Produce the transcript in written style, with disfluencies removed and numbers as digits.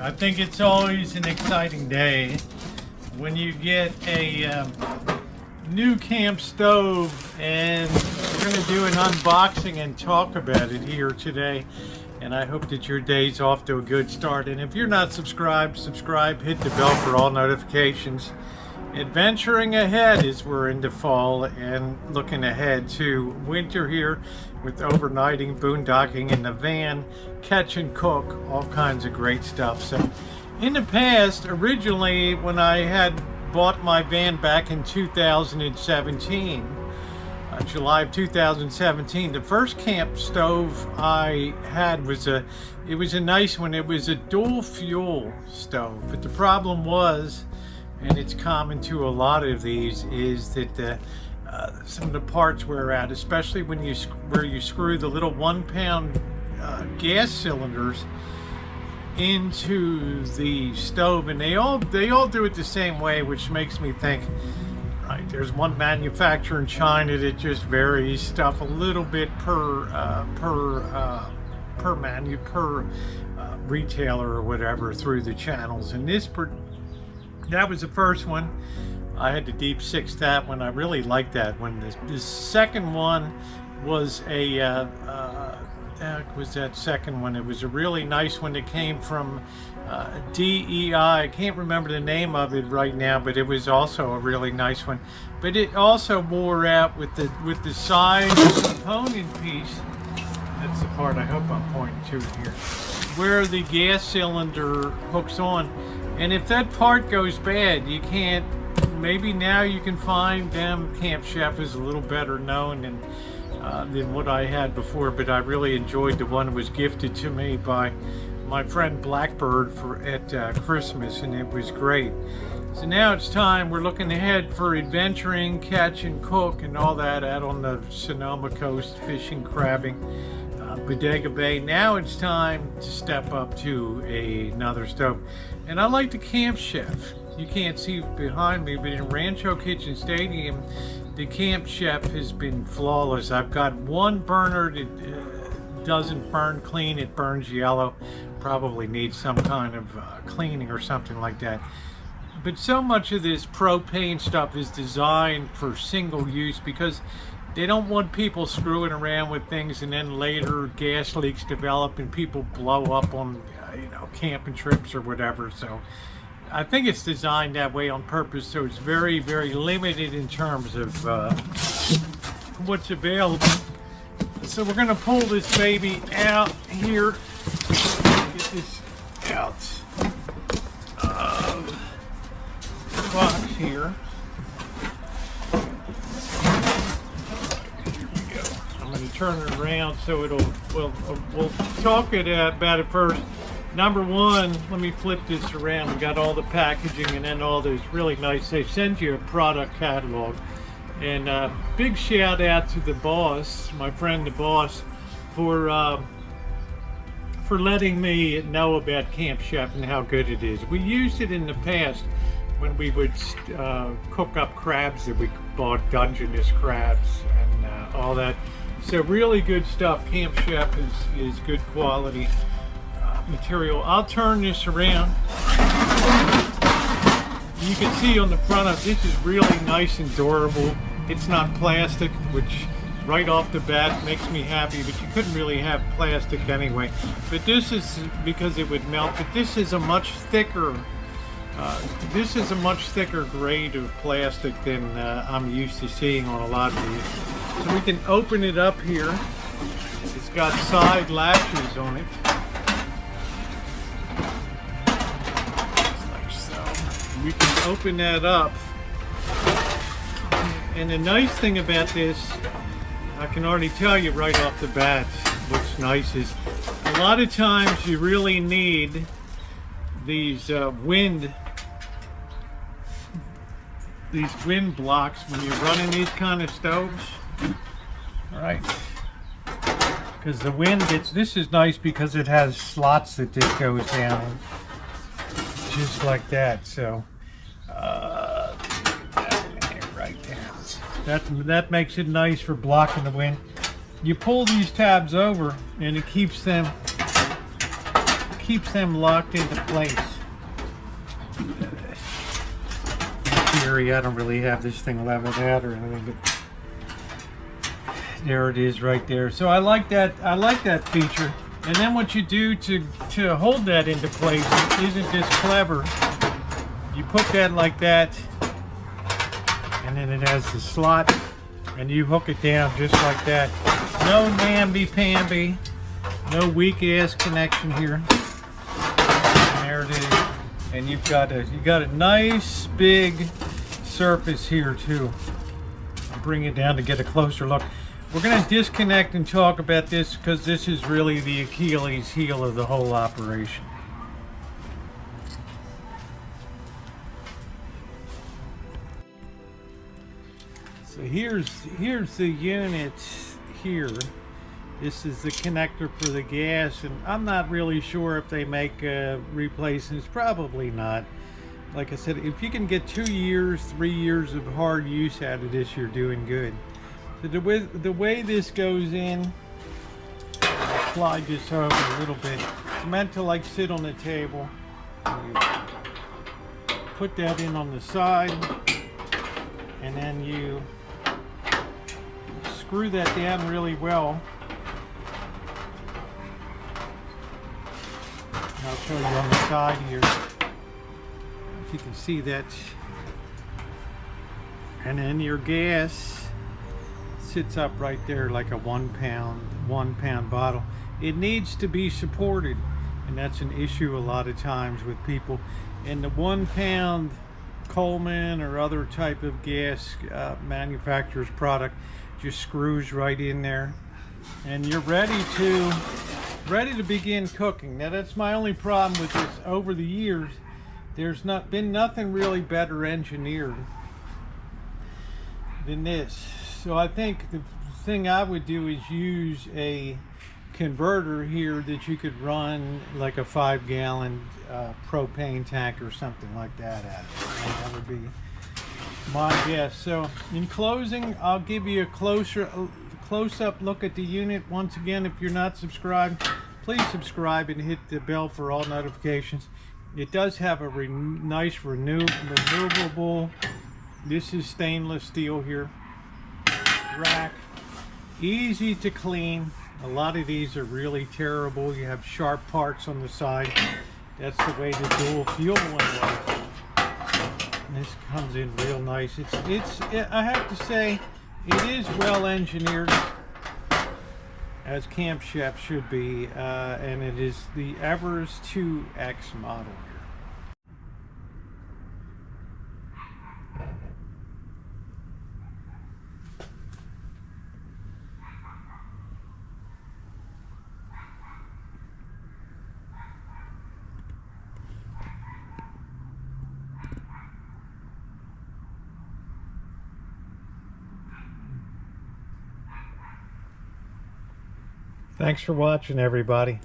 I think it's always an exciting day when you get a new camp stove, and we're going to do an unboxing and talk about it here today. And I hope that your day's off to a good start. And if you're not subscribed, subscribe, hit the bell for all notifications. Adventuring ahead as we're into fall and looking ahead to winter here with overnighting, boondocking in the van, catch and cook, all kinds of great stuff. So in the past, originally when I had bought my van back in 2017, July of 2017, the first camp stove I had was a nice one. It was a dual fuel stove, but the problem was, and it's common to a lot of these, is that some of the parts wear out, especially when where you screw the little 1 pound gas cylinders into the stove, and they all do it the same way, which makes me think, right, there's one manufacturer in China that just varies stuff a little bit per retailer or whatever through the channels. And that was the first one. I had to deep six that one. I really liked that one. The second one was was that second one. It was a really nice one that came from DEI. I can't remember the name of it right now, but it was also a really nice one. But it also wore out with the side component piece. That's the part I hope I'm pointing to here, where the gas cylinder hooks on. And if that part goes bad, you can't, maybe now you can find them. Camp Chef is a little better known than what I had before, but I really enjoyed the one that was gifted to me by my friend Blackbird at Christmas, and it was great. So now it's time, we're looking ahead for adventuring, catch and cook and all that out on the Sonoma coast, fishing, crabbing, Bodega Bay. Now it's time to step up to another stove. And I like the Camp Chef. You can't see behind me, but in Rancho Kitchen Stadium, the Camp Chef has been flawless. I've got one burner that doesn't burn clean, it burns yellow. Probably needs some kind of cleaning or something like that. But so much of this propane stuff is designed for single use because they don't want people screwing around with things and then later gas leaks develop and people blow up on camping trips or whatever. So I think it's designed that way on purpose, so it's very, very limited in terms of what's available. So we're going to pull this baby out here. Get this out of the box here. Here we go. I'm going to turn it around so we'll talk about it first. Number one, let me flip this around. We got all the packaging and then all those really nice, they send you a product catalog. And big shout out to the boss, my friend the boss, for letting me know about Camp Chef and how good it is. We used it in the past when we would cook up crabs that we bought, Dungeness crabs and all that. So really good stuff. Camp Chef is good quality material. I'll turn this around. You can see on the front of this is really nice and durable. It's not plastic, which right off the bat makes me happy, but you couldn't really have plastic anyway. But this is because it would melt, but this is a much thicker grade of plastic than I'm used to seeing on a lot of these. So we can open it up here. It's got side latches on it. We can open that up, and the nice thing about this, I can already tell you right off the bat what's nice is a lot of times you really need these wind blocks when you're running these kind of stoves. All right, because the wind gets, this is nice because it has slots that this goes down just like that. So right down. That makes it nice for blocking the wind. You pull these tabs over and it keeps them keeps them locked into place. Theory, I don't really have this thing leveled out or anything, but there it is right there. So I like that. I like that feature. And then what you do to hold that into place isn't just clever. You put that like that, and then it has the slot, and you hook it down just like that. No namby-pamby, no weak-ass connection here. And there it is. And you got a nice big surface here too. I'll bring it down to get a closer look. We're going to disconnect and talk about this because this is really the Achilles heel of the whole operation. So here's the unit here. This is the connector for the gas, and I'm not really sure if they make replacements. Probably not. Like I said, if you can get 2 years, 3 years of hard use out of this, you're doing good. So the way this goes in, I'll slide this over a little bit. It's meant to like sit on the table. You put that in on the side, and then you screw that down really well. I'll show you on the side here, if you can see that. And then your gas sits up right there like a 1 pound bottle. It needs to be supported, and that's an issue a lot of times with people. And the 1 pound Coleman or other type of gas manufacturer's product just screws right in there, and you're ready to begin cooking. Now that's my only problem with this. Over the years, there's been nothing really better engineered than this. So I think the thing I would do is use a converter here that you could run like a 5-gallon propane tank or something like that at it. And that would be my guess. So in closing, I'll give you a close-up look at the unit. Once again, if you're not subscribed, please subscribe and hit the bell for all notifications. It does have a nice removable, this is stainless steel here, rack, easy to clean. A lot of these are really terrible. You have sharp parts on the side. That's the way the dual fuel one was. And this comes in real nice. I have to say, it is well engineered, as Camp Chef should be, and it is the Everest 2X model here. Thanks for watching, everybody.